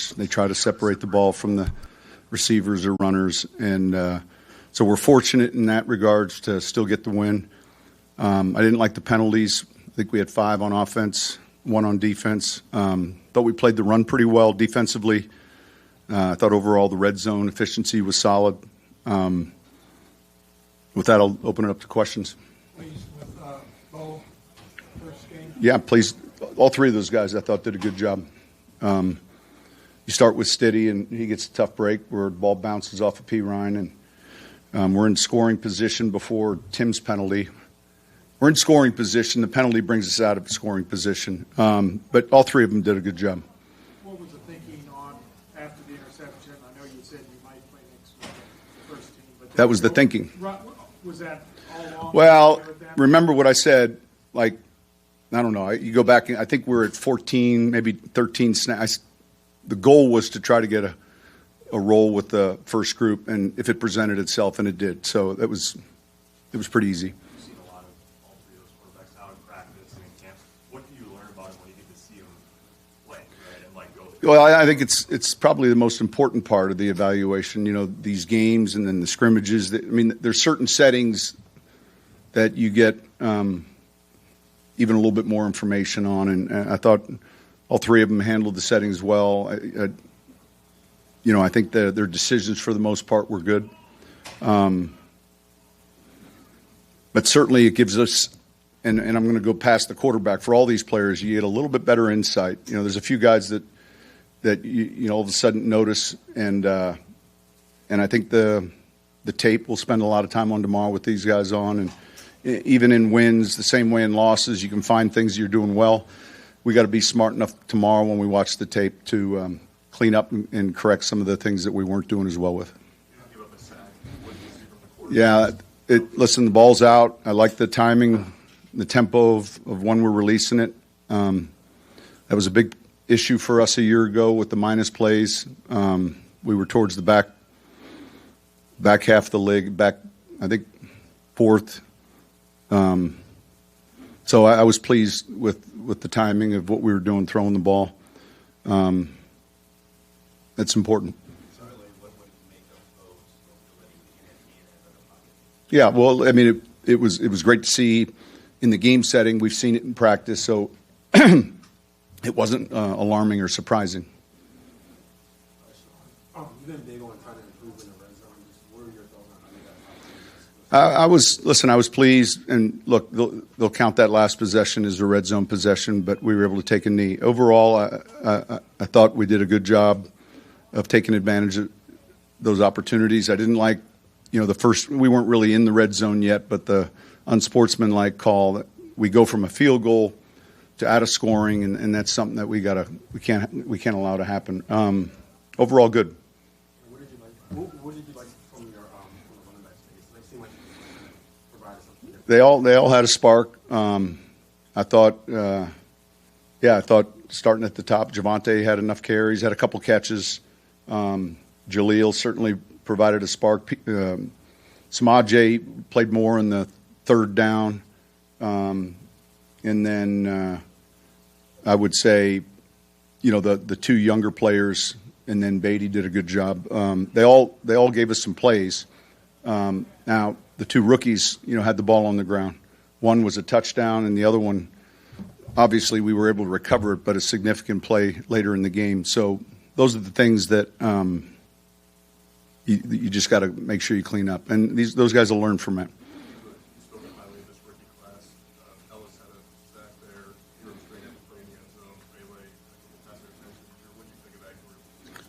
coverage. They try to separate the ball from the receivers or runners. And so we're fortunate in that regards to still get the win. I didn't like the penalties. I think we had 5 on offense, 1 on defense. Thought we played the run pretty well defensively. I thought overall the red zone efficiency was solid. With that, I'll open it up to questions. Please, with Bo, first game. Yeah, please. All 3 of those guys I thought did a good job. You start with Stiddy, and he gets a tough break where the ball bounces off of P. Ryan, and we're in scoring position before Tim's penalty. We're in scoring position. The penalty brings us out of scoring position. But all 3 of them did a good job. What was the thinking on after the interception? I know you said you might play next week, the first team. But that was the thinking. Was that all along? Well, remember what I said, like, I don't know. You go back, I think we're at 14, maybe 13 snaps. The goal was to try to get a roll with the first group, and if it presented itself, and it did. So it was pretty easy. You've seen a lot of all 3 of those quarterbacks out in practice and in camp. What do you learn about them when you get to see them play, right, and like go? Well, I think it's probably the most important part of the evaluation. You know, these games and then the scrimmages. There's certain settings that you get even a little bit more information on, and I thought all 3 of them handled the settings well. I think their decisions for the most part were good. But certainly it gives us, and I'm going to go past the quarterback, for all these players, you get a little bit better insight. You know, there's a few guys that you all of a sudden notice, and I think the tape we'll spend a lot of time on tomorrow with these guys on, and even in wins, the same way in losses, you can find things you're doing well. We got to be smart enough tomorrow when we watch the tape to clean up and correct some of the things that we weren't doing as well with. Yeah, listen, the ball's out. I like the timing, the tempo of when we're releasing it. That was a big issue for us a year ago with the minus plays. We were towards the back half of the league, I think 4th. So I was pleased with the timing of what we were doing, throwing the ball. That's important. Yeah, well, I mean, it was great to see in the game setting. We've seen it in practice, so it wasn't alarming or surprising. You've been big on trying to improve in the red zone. Just what are your thoughts on how you guys I was pleased, and look, they'll count that last possession as a red zone possession, but we were able to take a knee. Overall, I thought we did a good job of taking advantage of those opportunities. I didn't like, the first, we weren't really in the red zone yet, but the unsportsmanlike call that we go from a field goal to out of scoring, and that's something that we can't allow to happen. Overall, good. What did you like from your running backs? They seem like you provided something different. They all had a spark. I thought starting at the top, Javonte had enough carries, had a couple catches. Jaleel certainly provided a spark. Samaje played more in the 3rd down. And then I would say, the 2 younger players, and then Beatty did a good job. They all gave us some plays. Now, the 2 rookies, had the ball on the ground. One was a touchdown, and the other one, obviously, we were able to recover it, but a significant play later in the game. So those are the things that you just got to make sure you clean up. And those guys will learn from it.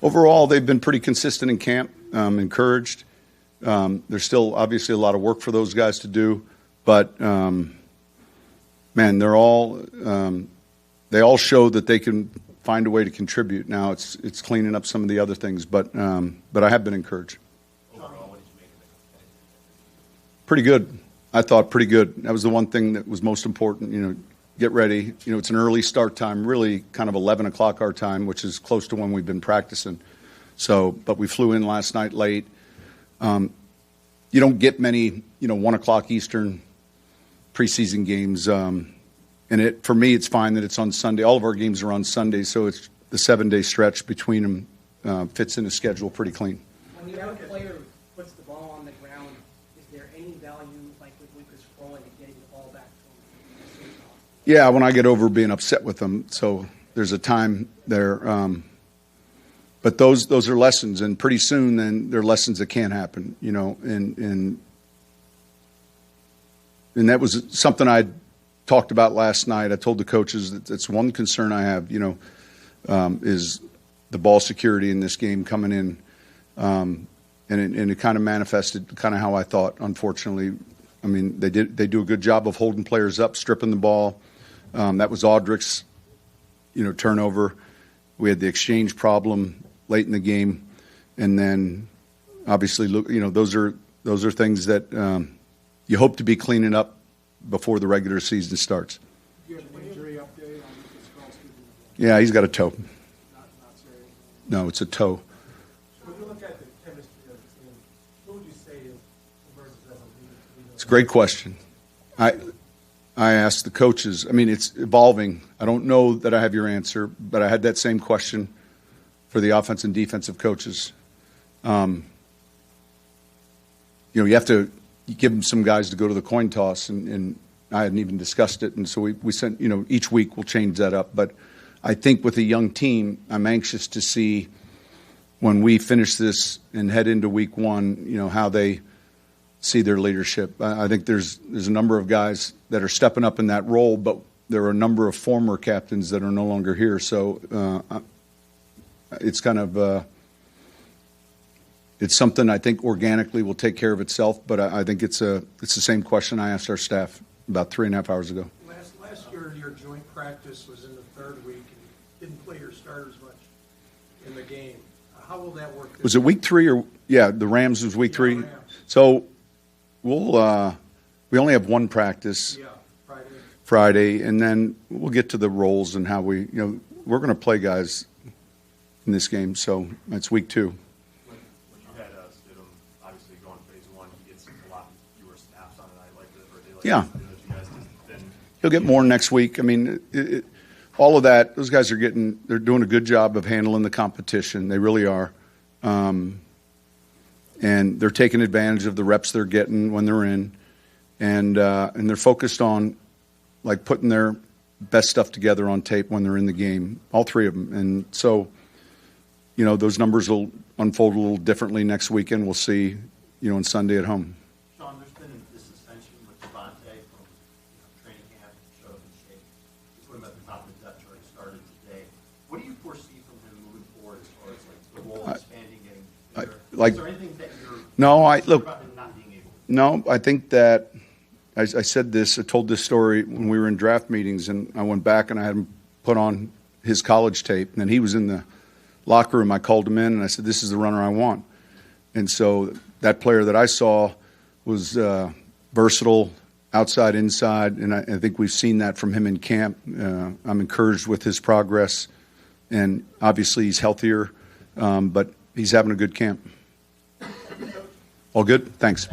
Overall, they've been pretty consistent in camp, encouraged. There's still obviously a lot of work for those guys to do, but man, they all show that they can find a way to contribute. Now it's cleaning up some of the other things, but I have been encouraged. Overall, what did you make of it? Pretty good. I thought pretty good. That was the one thing that was most important. Get ready. It's an early start time, really kind of 11 o'clock our time, which is close to when we've been practicing. So, but we flew in last night late. You don't get many, 1 o'clock Eastern preseason games. And for me, it's fine that it's on Sunday. All of our games are on Sunday, so the 7-day stretch between them fits in the schedule pretty clean. When you have a player who puts the ball on the ground, is there any value, like with Lucas Scrolling, in getting the ball back to him as soon as possible? Yeah, when I get over being upset with them, so there's a time there. But those are lessons, and pretty soon then they're lessons that can't happen, you know. And that was something I talked about last night. I told the coaches that that's one concern I have, you know, is the ball security in this game coming in. And it kind of manifested kind of how I thought, unfortunately. I mean, they do a good job of holding players up, stripping the ball. That was Audrich's, you know, turnover. We had the exchange problem late in the game, and then obviously, you know, those are things that you hope to be cleaning up before the regular season starts. Do you have an injury update on Lucas Scrolling? Yeah, he's got a toe. Not serious. No, it's a toe. When you look at the chemistry of the team, who would you say is versus as a leader? It's a great question. I asked the coaches. I mean, it's evolving. I don't know that I have your answer, but I had that same question for the offense and defensive coaches. You know, you have to give them some guys to go to the coin toss, and I hadn't even discussed it. And so we sent, you know, each week we'll change that up. But I think with a young team, I'm anxious to see when we finish this and head into week one, you know, how they see their leadership. I think there's a number of guys that are stepping up in that role, but there are a number of former captains that are no longer here. So it's kind of it's something I think organically will take care of itself. But I think it's the same question I asked our staff about 3.5 hours ago. Last year, your joint practice was in the third week, and you didn't play your starters much in the game. How will that work? Was it week 3 or the Rams was week 3? Rams. So we'll we only have one practice. Yeah, Friday, and then we'll get to the roles and how we, you know, we're going to play guys in this game, so it's week 2. When you had Stidham, obviously going phase 1, he gets a lot fewer snaps on a night like this, or a day like Yeah. this, you guys just then He'll get more next week. I mean, all of that, those guys they're doing a good job of handling the competition. They really are. And they're taking advantage of the reps they're getting when they're in. And they're focused on, like, putting their best stuff together on tape when they're in the game, all 3 of them. And so, you know, those numbers will unfold a little differently next weekend. We'll see, you know, on Sunday at home. Sean, there's been this ascension with Devontae from training camp, showed up in shape. He put him at the top of the depth chart, started today. What do you foresee from him moving forward as far as like the role expanding, getting bigger? like- Is there anything that you're No, concerned about him not being able to? No, I think that I said this, I told this story when we were in draft meetings, and I went back and I had him put on his college tape, and then he was in the locker room. I called him in and I said, "This is the runner I want." And so that player that I saw was versatile, outside, inside, and I think we've seen that from him in camp. I'm encouraged with his progress, and obviously he's healthier, but he's having a good camp. All good? Thanks.